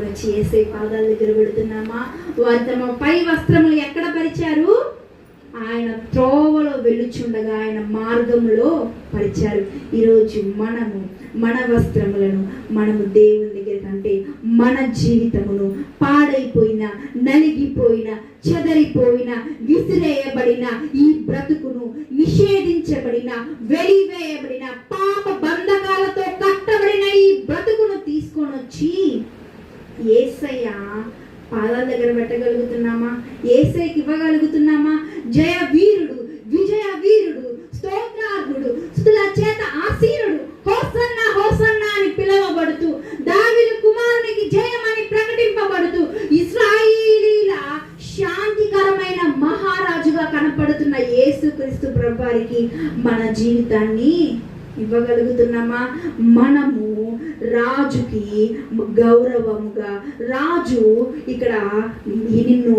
వచ్చి యేసే పాదాల దగ్గర పెడుతున్నామా? వారు తమ పై వస్త్రములు ఎక్కడ పరిచారు? ఆయన త్రోవలో వెలుచుండగా ఆయన మార్గంలో పరిచారు. ఈరోజు మన వస్త్రములను మనము దేవుని దగ్గర కంటే మన జీవితమును పాడైపోయిన, నలిగిపోయిన, చెదరిపోయిన, విసిరేయబడిన ఈ బ్రతుకును, నిషేధించబడిన, వెలివేయబడిన, పాప బంధకాలతో కట్టబడిన ఈ బ్రతుకును తీసుకొని వచ్చి యేసయ్య పాదాల దగ్గర పెట్టగలుగుతున్నామా? యేసయ్యకి ఇవ్వగలుగుతున్నామా? జయ వీరుడు, విజయ వీరుడు, స్తోత్రార్హుడు, స్తుతుల చేత ఆసీనుడు, హోసన్నా హోసన్నా అని పిలువబడుతూ, దావీదు కుమారునికి జయమని ప్రకటింపబడుతూ, ఇశ్రాయేలీల శాంతికరమైన మహారాజుగా కనపడుతున్న యేసుక్రీస్తు ప్రభువారికి మన జీవితాన్ని ఇవ్వగలుగుతున్నామా? మనము రాజుకి గౌరవముగా, రాజు ఇక్కడ నిన్ను